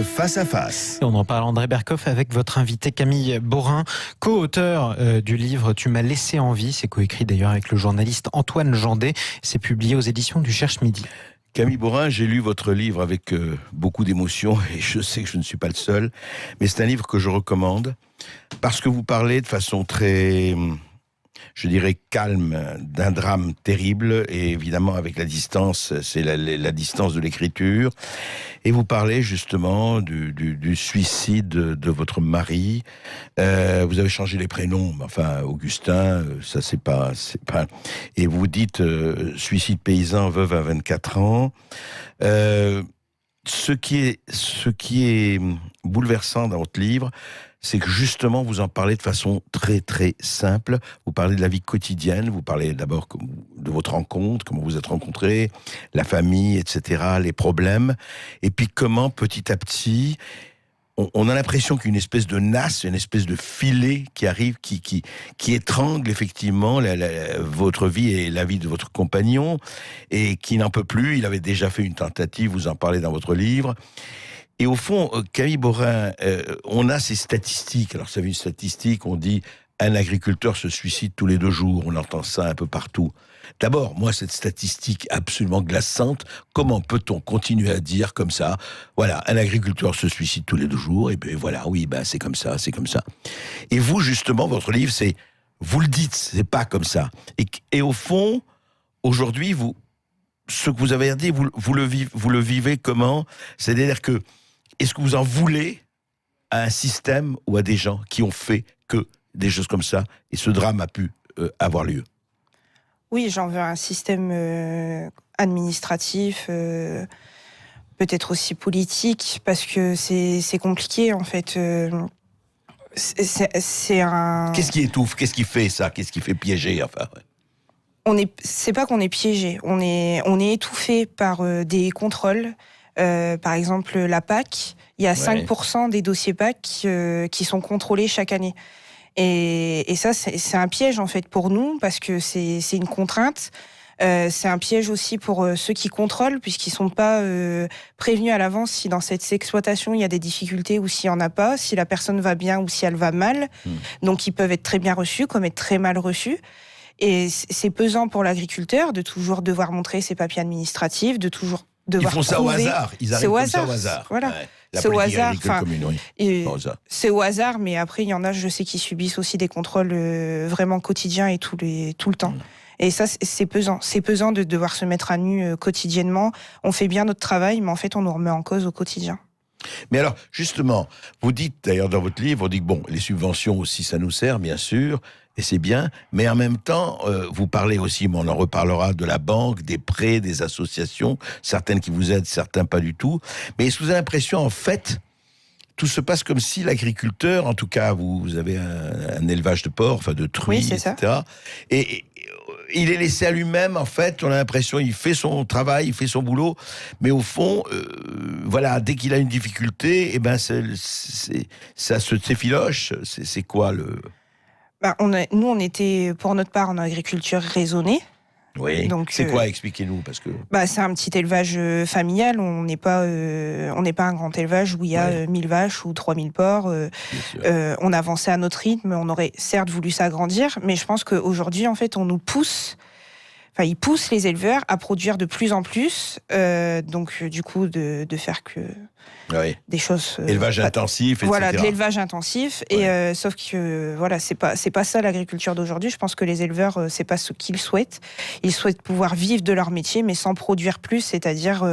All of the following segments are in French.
Face à face. Et on en parle, André Berkoff, avec votre invité Camille Borin, co-auteur du livre Tu m'as laissé en vie. C'est coécrit d'ailleurs avec le journaliste Antoine Jandet. C'est publié aux éditions du Cherche-Midi. Camille Borin, j'ai lu votre livre avec beaucoup d'émotion et je sais que je ne suis pas le seul, mais c'est un livre que je recommande parce que vous parlez de façon très, je dirais, calme d'un drame terrible et évidemment avec la distance, c'est la distance de l'écriture. Et vous parlez justement du suicide de votre mari. Vous avez changé les prénoms, enfin Augustin, ça c'est pas. Et vous dites suicide paysan, veuve à 24 ans. Ce qui est bouleversant dans votre livre, c'est que justement vous en parlez de façon très très simple. Vous parlez de la vie quotidienne, vous parlez d'abord de votre rencontre, comment vous êtes rencontrés, la famille, etc., les problèmes, et puis comment petit à petit, on a l'impression qu'une espèce de nasse, une espèce de filet qui arrive, qui étrangle effectivement votre vie et la vie de votre compagnon, et qui n'en peut plus. Il avait déjà fait une tentative, vous en parlez dans votre livre. Et au fond, Camille Borin, on a ces statistiques. Alors, vous savez, une statistique, on dit un agriculteur se suicide tous les 2 jours. On entend ça un peu partout. D'abord, moi, cette statistique absolument glaçante, comment peut-on continuer à dire comme ça, voilà, un agriculteur se suicide tous les 2 jours, et bien voilà, oui, ben c'est comme ça, c'est comme ça. Et vous, justement, votre livre, c'est, vous le dites, c'est pas comme ça. Et au fond, aujourd'hui, ce que vous avez dit, vous le vivez comment? C'est-à-dire que, est-ce que vous en voulez à un système ou à des gens qui ont fait que des choses comme ça, et ce drame a pu avoir lieu? Oui, j'en veux un système administratif, peut-être aussi politique, parce que c'est compliqué en fait. C'est un. Qu'est-ce qui étouffe? Qu'est-ce qui fait ça? Qu'est-ce qui fait piéger? Enfin, ouais. C'est pas qu'on est piégé, on est étouffé par des contrôles. Par exemple, la PAC, il y a 5% des dossiers PAC qui sont contrôlés chaque année. Et ça, c'est un piège en fait pour nous, parce que c'est une contrainte. C'est un piège aussi pour ceux qui contrôlent, puisqu'ils sont pas prévenus à l'avance si dans cette exploitation il y a des difficultés ou s'il y en a pas, si la personne va bien ou si elle va mal. Donc ils peuvent être très bien reçus comme être très mal reçus. Et c'est pesant pour l'agriculteur de toujours devoir montrer ses papiers administratifs, de toujours devoir Ils font ça prouver. au hasard. Ils arrivent comme ça au hasard. Voilà. Ouais. C'est au hasard. C'est au hasard, mais après, il y en a, je sais, qui subissent aussi des contrôles vraiment quotidiens et tout le temps. Et ça, c'est pesant. C'est pesant de devoir se mettre à nu quotidiennement. On fait bien notre travail, mais en fait, on nous remet en cause au quotidien. Mais alors, justement, vous dites d'ailleurs dans votre livre, on dit que bon, les subventions aussi, ça nous sert, bien sûr, et c'est bien, mais en même temps, vous parlez aussi, mais on en reparlera, de la banque, des prêts, des associations, certaines qui vous aident, certains pas du tout. Mais est-ce que vous avez l'impression, en fait, tout se passe comme si l'agriculteur, en tout cas, vous avez un élevage de porcs, enfin de truies, oui, etc. Ça. Et il est laissé à lui-même, en fait, on a l'impression, il fait son travail, il fait son boulot, mais au fond, voilà, dès qu'il a une difficulté, eh ben, ça s'effiloche. C'est quoi le... Nous, on était, pour notre part, en agriculture raisonnée. Oui. Donc, c'est quoi? Expliquez-nous, parce que. C'est un petit élevage familial. On n'est pas un grand élevage où il y a 1000 vaches ou 3000 porcs. On avançait à notre rythme. On aurait certes voulu s'agrandir, mais je pense qu'aujourd'hui, en fait, on nous pousse. Enfin, ils poussent les éleveurs à produire de plus en plus. Donc, du coup, de faire que. Des choses élevage intensif, etc. Voilà, de l'élevage intensif. Et sauf que voilà, c'est pas ça l'agriculture d'aujourd'hui. Je pense que les éleveurs, c'est pas ce qu'ils souhaitent. Ils souhaitent pouvoir vivre de leur métier, mais sans produire plus, c'est-à-dire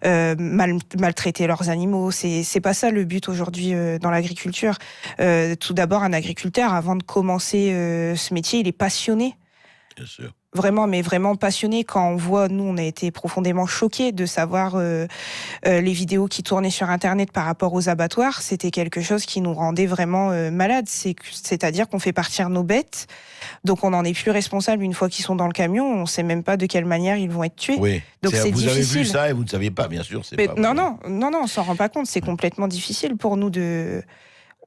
maltraiter leurs animaux. C'est pas ça le but aujourd'hui dans l'agriculture. Tout d'abord, un agriculteur, avant de commencer ce métier, il est passionné. Bien sûr. Vraiment, mais vraiment passionné. Quand on voit, nous, on a été profondément choqués de savoir les vidéos qui tournaient sur Internet par rapport aux abattoirs. C'était quelque chose qui nous rendait vraiment malades. C'est-à-dire qu'on fait partir nos bêtes, donc on n'en est plus responsable une fois qu'ils sont dans le camion. On ne sait même pas de quelle manière ils vont être tués. Oui. Donc c'est vous difficile. Avez vu ça et vous ne saviez pas, bien sûr. Non, on s'en rend pas compte. C'est complètement difficile pour nous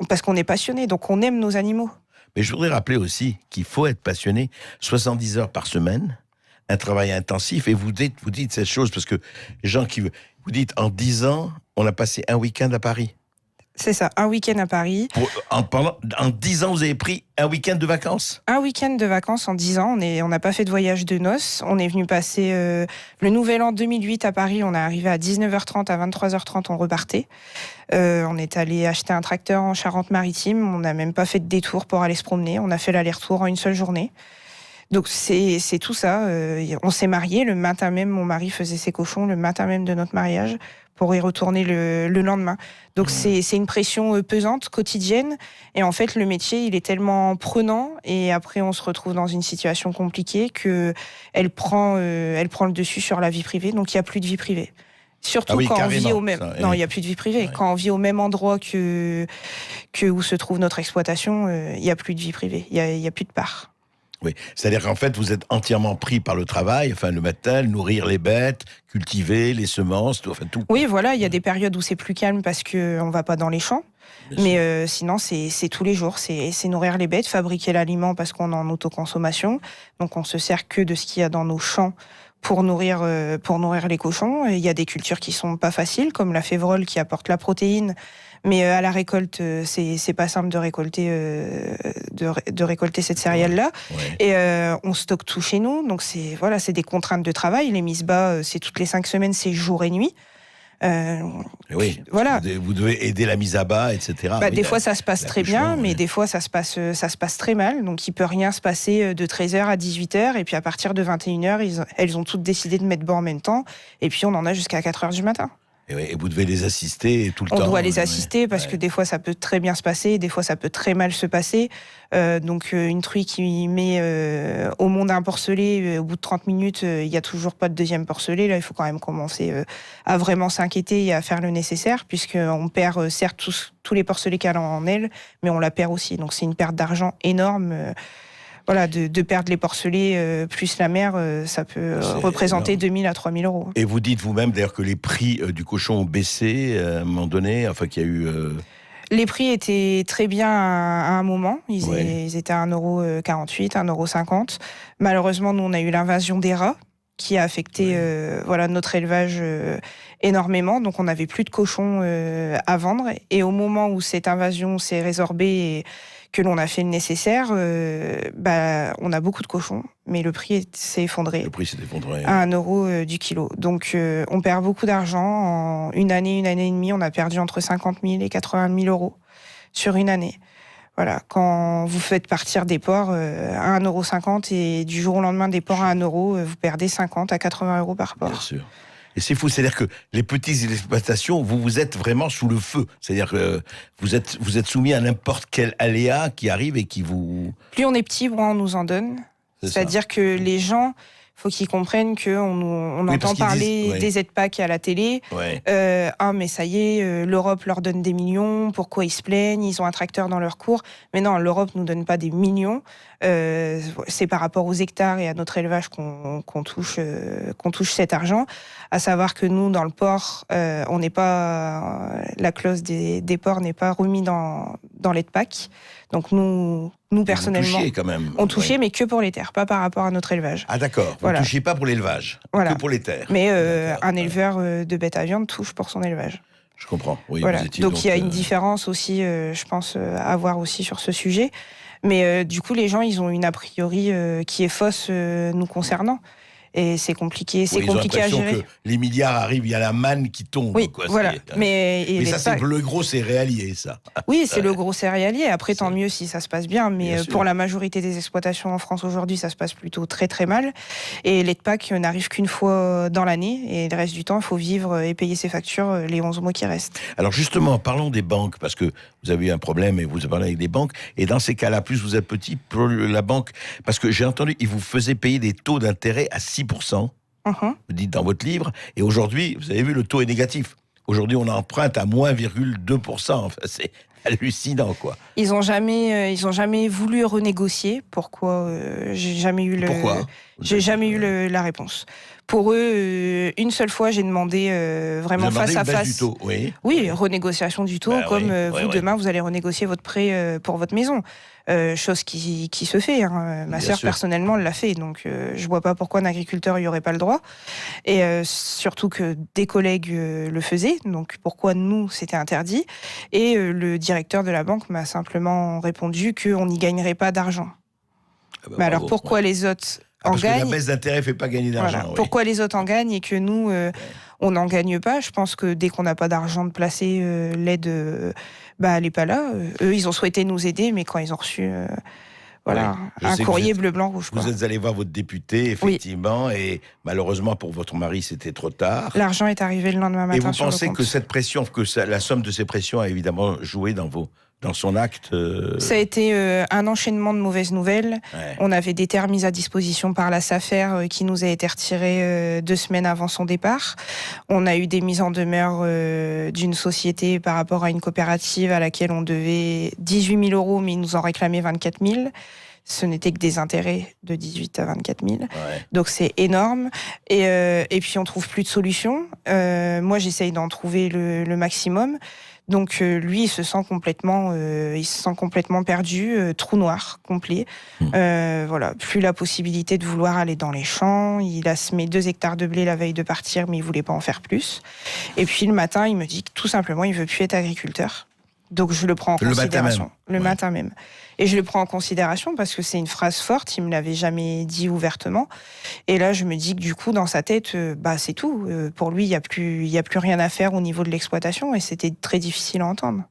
parce qu'on est passionné, donc on aime nos animaux. Mais je voudrais rappeler aussi qu'il faut être passionné 70 heures par semaine, un travail intensif, et vous dites cette chose, parce que les gens qui... Vous dites, en 10 ans, on a passé un week-end à Paris. C'est ça, un week-end à Paris. En 10 ans, vous avez pris un week-end de vacances? Un week-end de vacances en 10 ans. On n'a pas fait de voyage de noces. On est venu passer le Nouvel An 2008 à Paris. On est arrivé à 19h30, à 23h30, on repartait. On est allé acheter un tracteur en Charente-Maritime. On n'a même pas fait de détour pour aller se promener. On a fait l'aller-retour en une seule journée. Donc c'est tout ça. On s'est mariés. Le matin même, mon mari faisait ses cochons, le matin même de notre mariage, pour y retourner le lendemain. Donc c'est une pression pesante, quotidienne. Et en fait, le métier, il est tellement prenant. Et après, on se retrouve dans une situation compliquée qu'elle prend le dessus sur la vie privée. Donc il n'y a plus de vie privée. Surtout quand on vit au même... Non, il n'y a plus de vie privée. Ouais. Quand on vit au même endroit que où se trouve notre exploitation, il n'y a plus de vie privée. Il n'y a plus de part. Oui, c'est-à-dire qu'en fait, vous êtes entièrement pris par le travail, enfin le matin, nourrir les bêtes, cultiver les semences, tout. Oui, voilà, il y a des périodes où c'est plus calme parce qu'on ne va pas dans les champs. Mais sinon, c'est tous les jours. C'est nourrir les bêtes, fabriquer l'aliment parce qu'on est en autoconsommation. Donc on se sert que de ce qu'il y a dans nos champs pour nourrir les cochons. Il y a des cultures qui sont pas faciles, comme la févrole qui apporte la protéine. Mais à la récolte, c'est pas simple de récolter cette céréale-là. Ouais. Et on stocke tout chez nous. Donc c'est des contraintes de travail. Les mises bas, c'est toutes les 5 semaines, c'est jour et nuit. Oui, voilà. Vous devez aider la mise à bas, etc. Des fois, ça se passe très bien, mais des fois, ça se passe très mal. Donc, il peut rien se passer de 13h à 18h. Et puis, à partir de 21h, elles ont toutes décidé de mettre bas en même temps. Et puis, on en a jusqu'à 4h du matin. Et vous devez les assister tout le temps. On doit les assister parce que des fois, ça peut très bien se passer. Des fois, ça peut très mal se passer. Donc, une truie qui met au monde un porcelet, au bout de 30 minutes, il n'y a toujours pas de deuxième porcelet. Là, il faut quand même commencer à vraiment s'inquiéter et à faire le nécessaire, puisqu'on perd certes tous les porcelets qu'elle a en elle, mais on la perd aussi. Donc, c'est une perte d'argent énorme. Voilà, de perdre les porcelets plus la mère, ça peut représenter 2 000 à 3 000 euros. Et vous dites vous-même d'ailleurs que les prix du cochon ont baissé à un moment donné, enfin qu'il y a eu... Les prix étaient très bien à un moment, ils étaient à 1,48 €, 1,50 €. Malheureusement, nous on a eu l'invasion des rats qui a affecté notre élevage énormément, donc on n'avait plus de cochons à vendre. Et au moment où cette invasion s'est résorbée et que l'on a fait le nécessaire, on a beaucoup de cochons, mais le prix s'est effondré. Le prix s'est effondré. À 1 € du kilo. Donc, on perd beaucoup d'argent. En une année et demie, on a perdu entre 50 000 et 80 000 euros sur une année. Voilà. Quand vous faites partir des porcs à 1,50 € et du jour au lendemain des porcs à 1 €, vous perdez 50 à 80 euros par porc. Bien sûr. Et c'est fou, c'est-à-dire que les petites exploitations, vous êtes vraiment sous le feu. C'est-à-dire que vous êtes soumis à n'importe quel aléa qui arrive et qui vous... Plus on est petit, moins on nous en donne. C'est-à-dire que les gens, faut qu'ils comprennent qu'on entend parler des aides PAC à la télé. Ouais. Mais ça y est, l'Europe leur donne des millions. Pourquoi ils se plaignent? Ils ont un tracteur dans leur cour. Mais non, l'Europe nous donne pas des millions. C'est par rapport aux hectares et à notre élevage qu'on touche cet argent. À savoir que nous, dans le port, on n'est pas la clause des ports n'est pas remis dans l'aide PAC. Donc nous personnellement, on touchait, mais que pour les terres, pas par rapport à notre élevage. Ah d'accord, vous ne touchez pas pour l'élevage, que pour les terres. Mais un éleveur de bêtes à viande touche pour son élevage. Je comprends, oui. Voilà. Donc il y a une différence aussi, je pense, à voir aussi sur ce sujet. Mais du coup, les gens, ils ont une a priori qui est fausse nous concernant. Et c'est compliqué, compliqué à gérer. Que les milliards arrivent, il y a la manne qui tombe. Oui, voilà. Mais ça, c'est le gros céréalier, ça. Oui, c'est le gros céréalier. Après, tant mieux si ça se passe bien. Mais pour la majorité des exploitations en France aujourd'hui, ça se passe plutôt très très mal. Et l'aide PAC n'arrive qu'une fois dans l'année. Et le reste du temps, il faut vivre et payer ses factures les 11 mois qui restent. Alors justement, parlons des banques, parce que vous avez eu un problème et vous avez parlé avec des banques. Et dans ces cas-là, plus vous êtes petit, plus la banque... Parce que j'ai entendu, ils vous faisaient payer des taux d'intérêt à 6%. Vous dites dans votre livre, et aujourd'hui, vous avez vu, le taux est négatif. Aujourd'hui, on emprunte à moins 0,2%. Enfin, hallucinant, quoi. Ils ont jamais voulu renégocier. Pourquoi j'ai jamais eu la réponse. Pour eux, une seule fois, j'ai demandé vraiment face à face. Du taux, oui. Oui, renégociation du taux, demain, vous allez renégocier votre prêt pour votre maison. Chose qui se fait. Hein. Ma sœur, personnellement, l'a fait. Donc, je vois pas pourquoi un agriculteur n'y aurait pas le droit. Et surtout que des collègues le faisaient. Donc, pourquoi nous, c'était interdit. Et le directeur de la banque m'a simplement répondu qu'on n'y gagnerait pas d'argent. Mais alors, pourquoi les autres en gagnent? Parce que la baisse d'intérêt fait pas gagner d'argent. Voilà. Pourquoi les autres en gagnent et que nous, on n'en gagne pas? Je pense que dès qu'on n'a pas d'argent de placer, l'aide, elle n'est pas là. Eux, ils ont souhaité nous aider, mais quand ils ont reçu un courrier bleu, blanc, rouge. Vous êtes allé voir votre député, effectivement, et malheureusement pour votre mari, c'était trop tard. L'argent est arrivé le lendemain matin. Et vous pensez que cette pression, la somme de ces pressions a évidemment joué dans son acte Ça a été un enchaînement de mauvaises nouvelles. Ouais. On avait des terres mises à disposition par la SAFER qui nous a été retirés 2 semaines avant son départ. On a eu des mises en demeure d'une société par rapport à une coopérative à laquelle on devait 18 000 €, mais ils nous en réclamaient 24 000. Ce n'était que des intérêts de 18 à 24 000. Ouais. Donc c'est énorme. Et puis on trouve plus de solution. Moi, j'essaye d'en trouver le maximum. Donc lui, il se sent complètement perdu, trou noir complet. Voilà, plus la possibilité de vouloir aller dans les champs. Il a semé 2 hectares de blé la veille de partir, mais il voulait pas en faire plus. Et puis le matin, il me dit que tout simplement, il veut plus être agriculteur. Donc je le prends en considération. Le matin même. Et je le prends en considération parce que c'est une phrase forte, il me l'avait jamais dit ouvertement. Et là, je me dis que du coup, dans sa tête, c'est tout. Pour lui, il y a plus rien à faire au niveau de l'exploitation et c'était très difficile à entendre.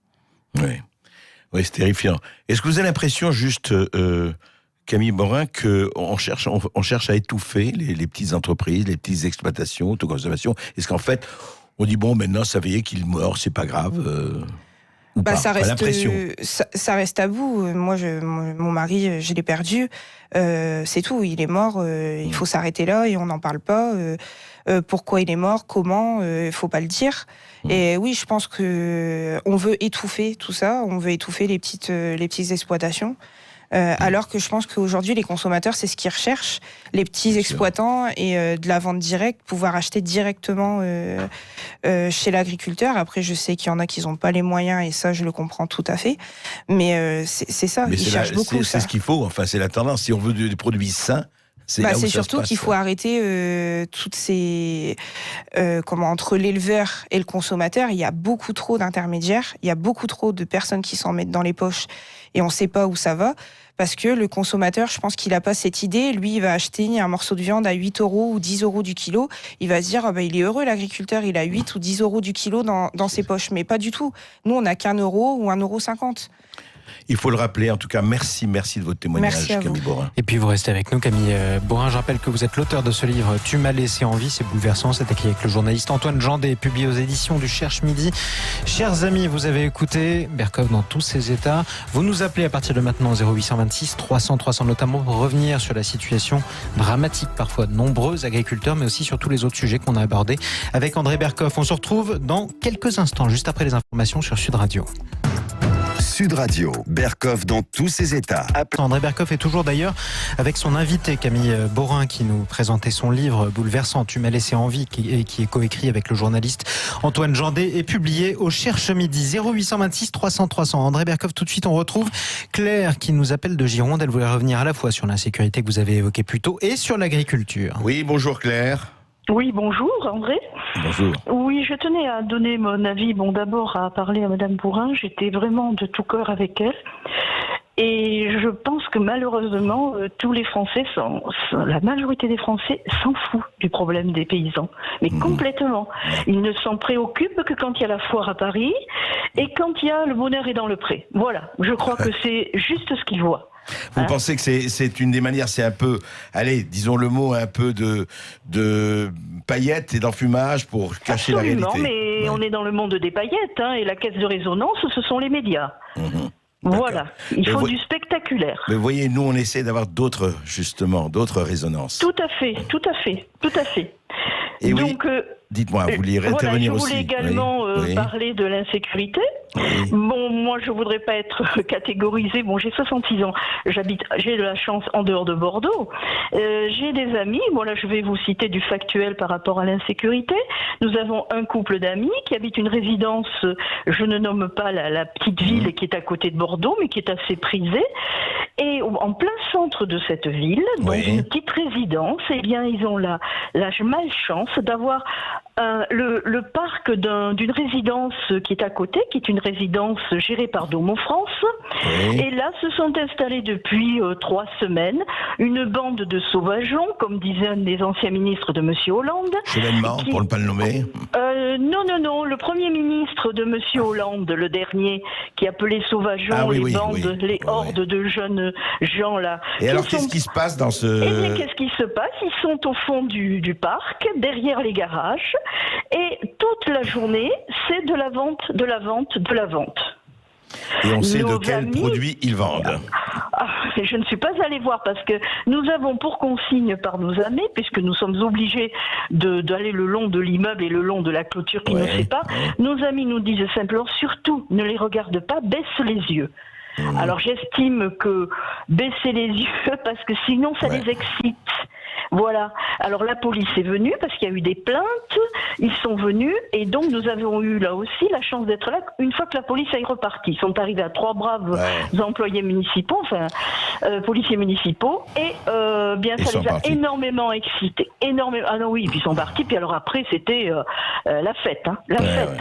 Oui, c'est terrifiant. Est-ce que vous avez l'impression, juste, Camille Borin, qu'on cherche à étouffer les petites entreprises, les petites exploitations, autoconsommation? Est-ce qu'en fait, on dit, bon, maintenant, ça veut dire qu'il est mort, c'est pas grave ça reste tabou. Moi, mon mari, je l'ai perdu. C'est tout. Il est mort. Il faut s'arrêter là et on n'en parle pas. Pourquoi il est mort? Comment? Il faut pas le dire. Et oui, je pense que on veut étouffer tout ça. On veut étouffer les petites exploitations. Alors que je pense qu'aujourd'hui, les consommateurs, c'est ce qu'ils recherchent, les petits exploitants et de la vente directe, pouvoir acheter directement chez l'agriculteur. Après, je sais qu'il y en a qui n'ont pas les moyens et ça, je le comprends tout à fait. Mais c'est ça, ils cherchent beaucoup ça. C'est ce qu'il faut, enfin, c'est la tendance. Si on veut des produits sains, c'est surtout qu'il faut arrêter toutes ces... entre l'éleveur et le consommateur, il y a beaucoup trop d'intermédiaires, il y a beaucoup trop de personnes qui s'en mettent dans les poches et on ne sait pas où ça va. Parce que le consommateur, je pense qu'il n'a pas cette idée. Lui, il va acheter un morceau de viande à 8 € ou 10 € du kilo. Il va se dire, il est heureux, l'agriculteur, il a 8 ou 10 € du kilo dans ses poches. Mais pas du tout. Nous, on n'a qu'1 € ou 1,50 €. Il faut le rappeler, en tout cas, merci de votre témoignage, Camille Borin. Et puis vous restez avec nous, Camille Borin. Je rappelle que vous êtes l'auteur de ce livre « Tu m'as laissé en vie », c'est bouleversant, c'est écrit avec le journaliste Antoine Jandet, publié aux éditions du Cherche Midi. Chers amis, vous avez écouté Bercoff dans tous ses états. Vous nous appelez à partir de maintenant 0826 300 300, notamment pour revenir sur la situation dramatique parfois de nombreux agriculteurs, mais aussi sur tous les autres sujets qu'on a abordés avec André Bercoff. On se retrouve dans quelques instants, juste après les informations sur Sud Radio. Sud Radio, Bercoff dans tous ses états. André Bercoff est toujours d'ailleurs avec son invité Camille Borin qui nous présentait son livre bouleversant « Tu m'as laissé en vie » qui est coécrit avec le journaliste Antoine Jandet et publié au Cherche Midi. 0826 300 300. André Bercoff, tout de suite on retrouve Claire qui nous appelle de Gironde. Elle voulait revenir à la fois sur l'insécurité que vous avez évoquée plus tôt et sur l'agriculture. Oui, bonjour Claire. Oui, bonjour André. Bonjour. Oui, je tenais à donner mon avis. Bon, d'abord à parler à Madame Borin. J'étais vraiment de tout cœur avec elle. Et je pense que malheureusement, tous les Français, la majorité des Français s'en fout du problème des paysans. Mais complètement. Ils ne s'en préoccupent que quand il y a la foire à Paris et quand il y a le bonheur est dans le pré. Voilà, je crois que c'est juste ce qu'ils voient. Vous pensez que c'est une des manières, c'est un peu, allez, disons le mot, un peu de paillettes et d'enfumage pour cacher la réalité. Absolument, mais on est dans le monde des paillettes, et la caisse de résonance, ce sont les médias. Voilà, il faut du spectaculaire. Mais vous voyez, nous on essaie d'avoir d'autres résonances. Tout à fait. Et donc, dites-moi, vous vouliez intervenir aussi. Je voulais également parler de l'insécurité. Oui. Bon, moi, je voudrais pas être catégorisée. Bon, j'ai 66 ans. J'ai de la chance en dehors de Bordeaux. J'ai des amis. Bon, là, je vais vous citer du factuel par rapport à l'insécurité. Nous avons un couple d'amis qui habite une résidence, je ne nomme pas la petite ville qui est à côté de Bordeaux, mais qui est assez prisée. Et en plein centre de cette ville, dans une petite résidence, eh bien, ils ont la malchance d'avoir le parc d'une résidence qui est à côté, qui est une résidence gérée par Domo France. Oui. Et là, se sont installés depuis 3 semaines une bande de sauvageons, comme disait un des anciens ministres de M. Hollande. Chevènement, pour ne pas le nommer. Non. Le premier ministre de M. Hollande, le dernier, qui appelait sauvageons les bandes, les hordes de jeunes gens là. Et alors, qu'est-ce qui se passe dans ce... Eh bien, qu'est-ce qui se passe? Ils sont au fond du parc, derrière les garages, et toute la journée, c'est de la vente, de la vente, de la vente. Et on sait de quels produits ils vendent. Je ne suis pas allée voir parce que nous avons pour consigne par nos amis, puisque nous sommes obligés d'aller le long de l'immeuble et le long de la clôture qui nous sépare. Nos amis nous disent simplement, surtout, ne les regarde pas, baisse les yeux. Alors j'estime que baisser les yeux, parce que sinon ça les excite. Voilà. Alors la police est venue parce qu'il y a eu des plaintes, ils sont venus et donc nous avons eu là aussi la chance d'être là une fois que la police est repartie. Ils sont arrivés à 3 braves employés municipaux, policiers municipaux et bien ça les a énormément excités. Énormément. Ah non oui, puis ils sont partis, puis alors après c'était la fête. La fête. Ouais.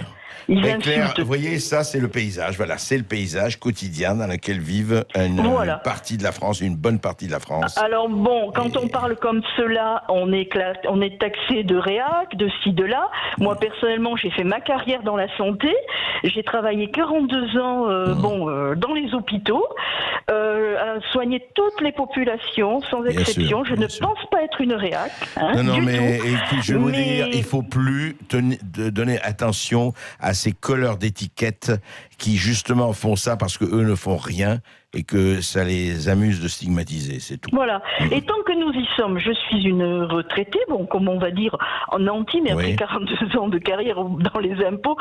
Mais Claire, vous voyez, ça c'est le paysage. Voilà, c'est le paysage quotidien dans lequel vivent une partie de la France, une bonne partie de la France. Alors bon, quand on parle comme cela, on est taxé de réac, de ci, de là. Moi personnellement, j'ai fait ma carrière dans la santé. J'ai travaillé 42 ans dans les hôpitaux, à soigner toutes les populations sans exception. Je ne pense pas être une réac. Non, mais écoute, je vais vous dire, il ne faut plus donner attention à ces colleurs d'étiquettes qui justement font ça parce qu'eux ne font rien et que ça les amuse de stigmatiser, c'est tout. Voilà. Et tant que nous y sommes, je suis une retraitée, comme on va dire en nanti, mais après 42 ans de carrière dans les impôts,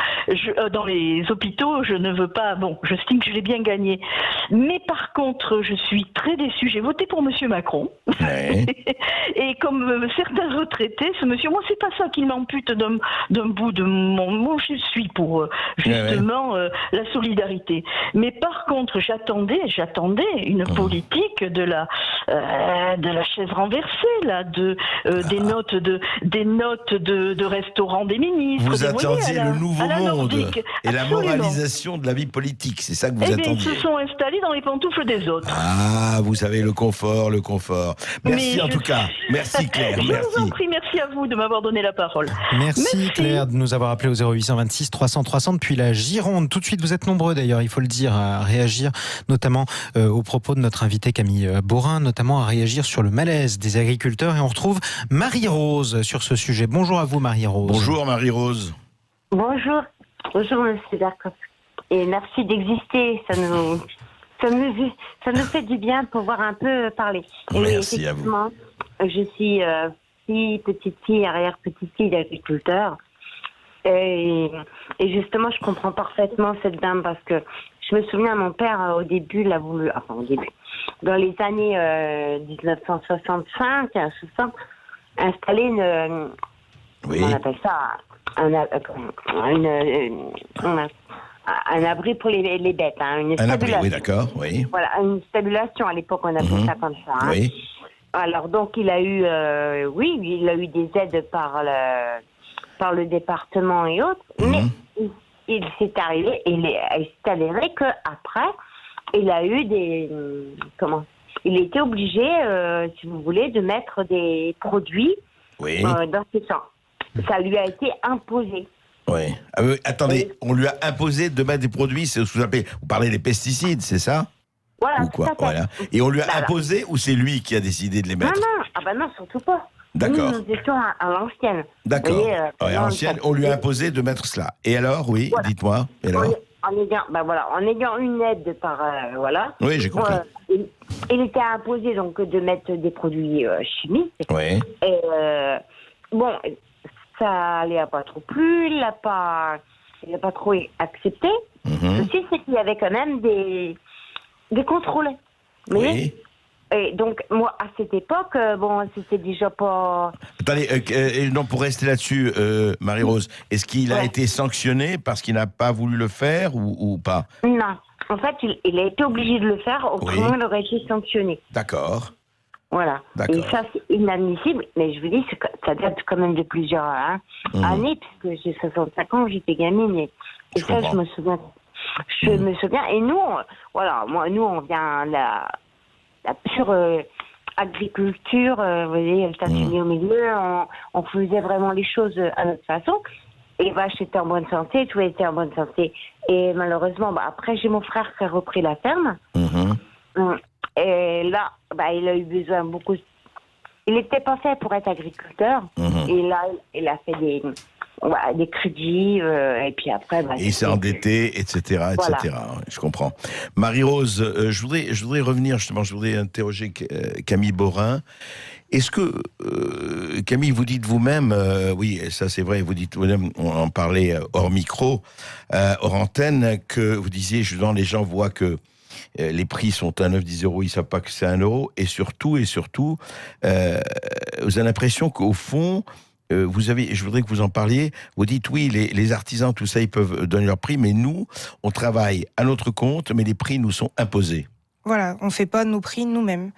dans les hôpitaux, je ne veux pas, j'estime que je l'ai bien gagné. Mais par contre, je suis très déçue. J'ai voté pour M. Macron. Et comme certains retraités, ce monsieur, moi, c'est pas ça qui m'ampute d'un bout de mon... Moi, je suis pour, justement, la solidarité. Mais par contre, j'attendais une politique de la chaise renversée, là, des notes de restaurants des ministres. Vous attendiez le nouveau monde et la moralisation de la vie politique, c'est ça que vous attendiez. Ils se sont installés dans les pantoufles des autres. Ah, vous savez, le confort. Merci en tout cas. Merci Claire. Je vous en prie, merci à vous de m'avoir donné la parole. Merci Claire de nous avoir appelé au 0826 300 300 depuis la Gironde. Tout de suite, vous êtes nombreux d'ailleurs, il faut le dire, à réagir, notamment au propos de notre invité Camille Borin, notamment à réagir sur le malaise des agriculteurs. Et on retrouve Marie-Rose sur ce sujet. Bonjour à vous Marie-Rose. Bonjour Marie-Rose. Bonjour Monsieur Bercoff. Et merci d'exister, ça nous fait du bien de pouvoir un peu parler. Merci à vous. Je suis petite fille, arrière-petite fille d'agriculteur. Et justement, je comprends parfaitement cette dame parce que je me souviens, mon père, au début, dans les années 1965, 60, installé une... On appelle ça un abri pour les bêtes. Une stabulation. Oui, d'accord, oui. Voilà, une stabulation, à l'époque, on appelait ça comme ça. Oui. Alors, donc, il a eu des aides par le département et autres, mais il s'est avéré qu'après, il a eu il était obligé, si vous voulez, de mettre des produits dans ses champs. Ça lui a été imposé. Oui. Attendez, on lui a imposé de mettre des produits, vous parlez des pesticides, c'est ça? Voilà, ou quoi? Voilà. Et on lui a imposé ou c'est lui qui a décidé de les mettre? Non, surtout pas. D'accord. Nous étions à l'ancienne. D'accord. À l'ancienne, on lui a imposé de mettre cela. Et alors, dites-moi. Et alors en ayant une aide par... Oui, j'ai compris. Il était imposé donc de mettre des produits chimiques. Oui. Et ça ne l'a pas trop plu, il n'a pas trop accepté. Mhm. Aussi, c'est qu'il y avait quand même des contrôles. Mais, Oui. et donc, moi, à cette époque, bon, c'était déjà pas... Attendez, non, pour rester là-dessus, Marie-Rose, est-ce qu'il a Ouais. été sanctionné parce qu'il n'a pas voulu le faire ou pas? Non. En fait, il a été obligé de le faire, autrement, Oui. il aurait été sanctionné. D'accord. Voilà. D'accord. Et ça, c'est inadmissible. Mais je vous dis, ça date quand même de plusieurs années, puisque j'ai 65 ans, j'étais gamine. Et Je ça, comprends. je me souviens. Me souviens. Et nous, nous, on vient la pure agriculture, vous voyez, stationné au milieu. On faisait vraiment les choses à notre façon. Et j'étais en bonne santé, tout était en bonne santé. Et malheureusement, après, j'ai mon frère qui a repris la ferme. Mhm. Et là, il a eu besoin beaucoup. Il n'était pas fait pour être agriculteur. Mhm. Et là, il a fait des crédits. Et puis après, Et il s'est endetté, etc., etc. Voilà. Je comprends. Marie-Rose, je voudrais revenir justement, je voudrais interroger Camille Borin. Est-ce que, Camille, vous dites vous-même, oui, ça c'est vrai, vous dites vous-même, on en parlait hors micro, hors antenne, que vous disiez, justement, les gens voient que les prix sont à 9, 10 euros, ils ne savent pas que c'est 1 euro, et surtout, vous avez l'impression qu'au fond, je voudrais que vous en parliez, vous dites oui, les artisans, tout ça, ils peuvent donner leur prix, mais nous, on travaille à notre compte, mais les prix nous sont imposés. Voilà, on ne fait pas nos prix nous-mêmes.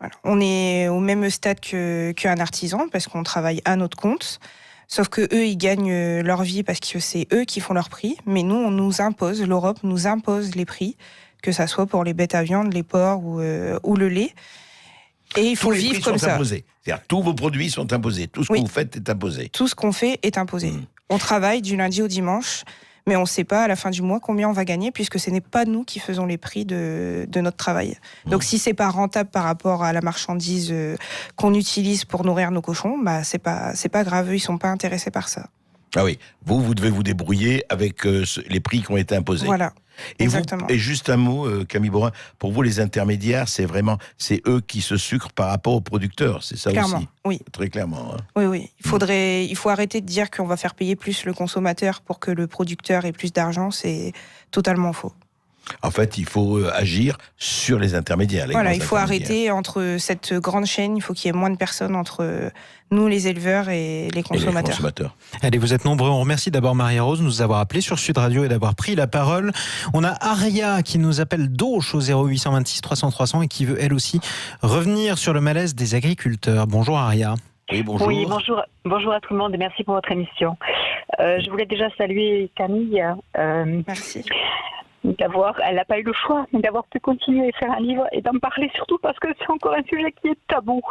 Voilà. On est au même stade qu'un artisan parce qu'on travaille à notre compte. Sauf que eux, ils gagnent leur vie parce que c'est eux qui font leur prix. Mais nous, on nous impose, l'Europe nous impose les prix, que ça soit pour les bêtes à viande, les porcs ou le lait. Et il faut vivre comme ça. Imposés. C'est-à-dire, tous vos produits sont imposés. Tout ce que vous faites est imposé. Tout ce qu'on fait est imposé. On travaille du lundi au dimanche, mais on ne sait pas à la fin du mois combien on va gagner, puisque ce n'est pas nous qui faisons les prix de notre travail. Donc si c'est pas rentable par rapport à la marchandise qu'on utilise pour nourrir nos cochons, c'est pas grave, ils sont pas intéressés par ça. Ah oui, vous devez vous débrouiller avec les prix qui ont été imposés. Voilà. Et, Exactement. et juste un mot, Camille Borin, pour vous les intermédiaires, c'est eux qui se sucrent par rapport aux producteurs, c'est ça Clairement, aussi. oui. Très clairement. Hein. Oui. Il faut arrêter de dire qu'on va faire payer plus le consommateur pour que le producteur ait plus d'argent, c'est totalement faux. En fait, il faut agir sur les intermédiaires. Voilà, il faut arrêter entre cette grande chaîne, il faut qu'il y ait moins de personnes entre nous, les éleveurs, et les consommateurs. Allez, vous êtes nombreux. On remercie d'abord Marie-Rose de nous avoir appelés sur Sud Radio et d'avoir pris la parole. On a Aria qui nous appelle d'Auch au 0826 300 300 et qui veut elle aussi revenir sur le malaise des agriculteurs. Bonjour Aria. Oui, bonjour. Oui, bonjour à tout le monde et merci pour votre émission. Je voulais déjà saluer Camille. Merci. Elle n'a pas eu le choix, mais d'avoir pu continuer à faire un livre et d'en parler surtout parce que c'est encore un sujet qui est tabou.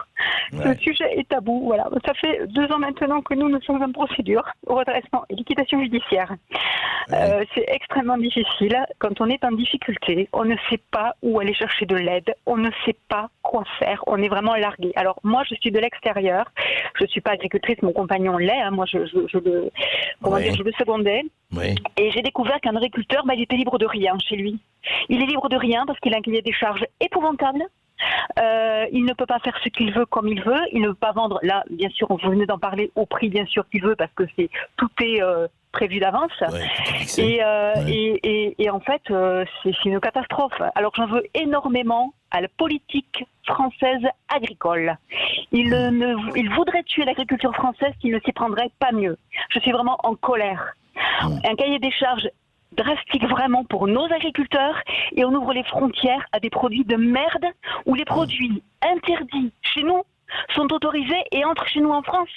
Ouais. Ce sujet est tabou, voilà. Ça fait 2 ans maintenant que nous sommes en procédure au redressement et liquidation judiciaire. Ouais. C'est extrêmement difficile. Quand on est en difficulté, on ne sait pas où aller chercher de l'aide, on ne sait pas quoi faire, on est vraiment largué. Alors moi, je suis de l'extérieur, je ne suis pas agricultrice, mon compagnon l'est, hein. Moi je le secondais. Oui. Et j'ai découvert qu'un agriculteur, il était libre de rien chez lui. Il est libre de rien parce qu'il a un cahier des charges épouvantable. Il ne peut pas faire ce qu'il veut comme il veut. Il ne peut pas vendre, là, bien sûr, vous venez d'en parler, au prix, bien sûr, qu'il veut parce que tout est prévu d'avance. Ouais, et en fait, c'est une catastrophe. Alors j'en veux énormément à la politique française agricole. Il voudrait tuer l'agriculture française s'il ne s'y prendrait pas mieux. Je suis vraiment en colère. Un cahier des charges drastique vraiment pour nos agriculteurs et on ouvre les frontières à des produits de merde où les produits interdits chez nous sont autorisés et entrent chez nous en France.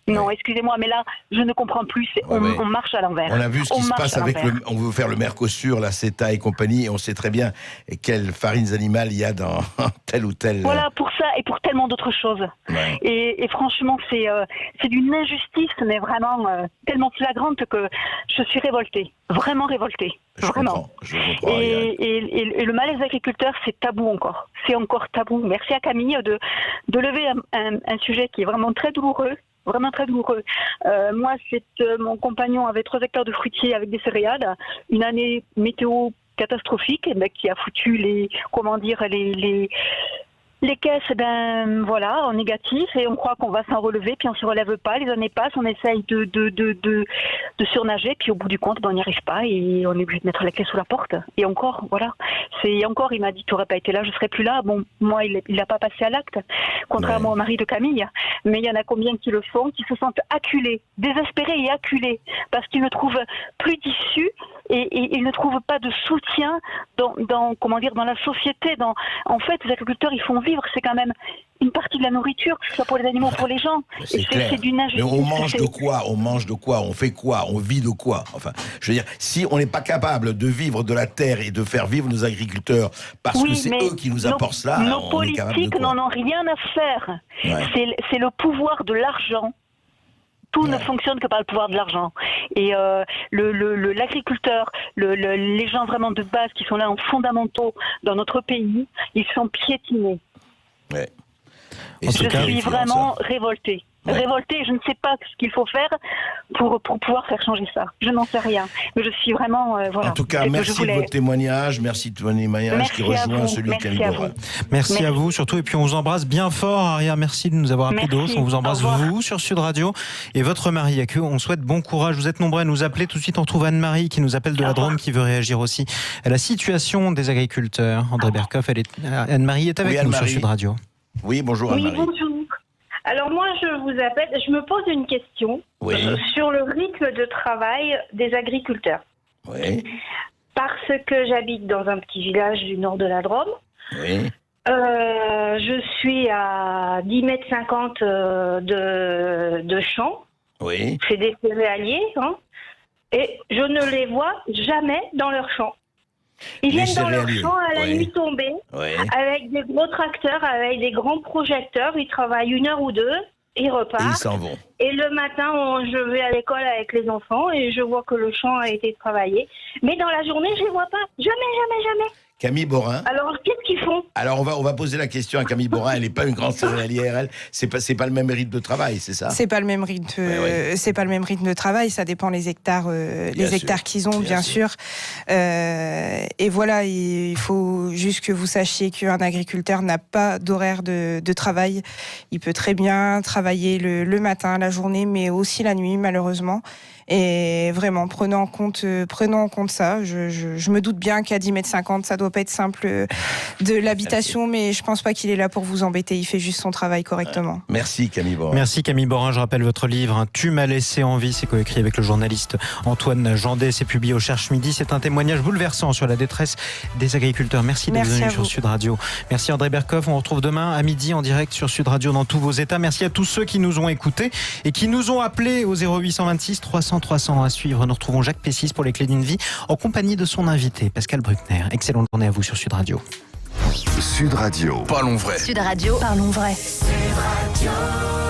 Non, excusez-moi, mais là, je ne comprends plus. On marche à l'envers. On a vu ce qui se passe avec on veut faire le Mercosur, la CETA et compagnie, et on sait très bien quelles farines animales il y a dans tel ou tel... Voilà, pour ça et pour tellement d'autres choses. Ouais. Et franchement, c'est d'une injustice, mais vraiment tellement flagrante que je suis révoltée. Vraiment révoltée. Je vraiment. comprends. Et le malaise des agriculteurs, c'est tabou encore. C'est encore tabou. Merci à Camille de lever un sujet qui est vraiment très douloureux. Vraiment très douloureux. Moi, mon compagnon avait 3 hectares de fruitiers avec des céréales. Une année météo catastrophique qui a foutu les Les caisses, voilà, en négatif, et on croit qu'on va s'en relever, puis on se relève pas, les années passent, on essaye de surnager, puis au bout du compte, on n'y arrive pas, et on est obligé de mettre la clé sous la porte. Et encore, voilà. Il m'a dit, tu n'aurais pas été là, je serais plus là. Bon, moi, il n'a pas passé à l'acte, contrairement au mari de Camille. Mais il y en a combien qui le font, qui se sentent acculés, désespérés et acculés, parce qu'ils ne trouvent plus d'issue, et ils ne trouvent pas de soutien dans la société. En fait, les agriculteurs, ils font vivre, c'est quand même une partie de la nourriture, que ce soit pour les animaux ou pour les gens. C'est d'une injustice. Mais on mange de quoi? On fait quoi? On vit de quoi? Enfin, je veux dire, si on n'est pas capable de vivre de la terre et de faire vivre nos agriculteurs, parce que c'est eux qui nous apportent cela, nos politiques n'en ont rien à faire. Ouais. C'est le pouvoir de l'argent. Tout ne fonctionne que par le pouvoir de l'argent. Et l'agriculteur, les gens vraiment de base qui sont là en fondamentaux dans notre pays, ils sont piétinés. Ouais. Je suis vraiment révoltée. Ouais. Révoltée, je ne sais pas ce qu'il faut faire pour pouvoir faire changer ça. Je n'en sais rien. Mais je suis vraiment... voilà. En tout cas, merci de votre témoignage. Merci de votre témoignage qui rejoint celui de Camille Borin. Merci à vous, surtout. Et puis, on vous embrasse bien fort, Aria. Merci de nous avoir appelé d'Auch. On vous embrasse, vous, sur Sud Radio. Et votre mari, à qui on souhaite bon courage. Vous êtes nombreux à nous appeler. Tout de suite, on trouve Anne-Marie qui nous appelle de la Drôme, qui veut réagir aussi à la situation des agriculteurs. André Berkoff, Anne-Marie est avec nous sur Sud Radio. Oui, bonjour Anne-Marie. Oui, bonjour. Alors moi, je vous appelle, je me pose une question sur le rythme de travail des agriculteurs. Oui. Parce que j'habite dans un petit village du nord de la Drôme. Oui. Je suis à 10,50 m de champ. Oui. C'est des céréaliers, et je ne les vois jamais dans leur champ. Ils viennent dans leur champ à la nuit tombée, avec des gros tracteurs, avec des grands projecteurs. Ils travaillent 1 heure ou 2, ils repartent. Et ils s'en vont. Et le matin, je vais à l'école avec les enfants et je vois que le champ a été travaillé. Mais dans la journée, je ne les vois pas. Jamais. Camille Borin. Alors, qu'est-ce qu'ils font? Alors, on va poser la question à Camille Borin. Elle n'est pas une grande céréalière, elle. C'est pas le même rythme de travail, c'est ça? C'est pas le même rythme. C'est pas le même rythme de travail. Ça dépend les hectares, qu'ils ont, bien sûr. Et voilà, il faut juste que vous sachiez qu'un agriculteur n'a pas d'horaire de travail. Il peut très bien travailler le matin, la journée, mais aussi la nuit, malheureusement. Et vraiment, prenons en compte ça. Je me doute bien qu'à 10,50 m, ça doit pas être simple de l'habitation, mais je pense pas qu'il est là pour vous embêter. Il fait juste son travail correctement. Merci Camille Borin. Merci Camille Borin. Je rappelle votre livre, Tu m'as laissé en vie. C'est coécrit avec le journaliste Antoine Jandet. C'est publié au Cherche Midi. C'est un témoignage bouleversant sur la détresse des agriculteurs. Merci d'être venu sur Sud Radio. Merci André Berkoff. On vous retrouve demain à midi en direct sur Sud Radio dans tous vos états. Merci à tous ceux qui nous ont écoutés et qui nous ont appelés au 0826 300 à suivre. Nous retrouvons Jacques Pessis pour les clés d'une vie en compagnie de son invité Pascal Bruckner. Excellente journée à vous sur Sud Radio. Sud Radio. Parlons vrai. Sud Radio. Parlons vrai. Sud Radio.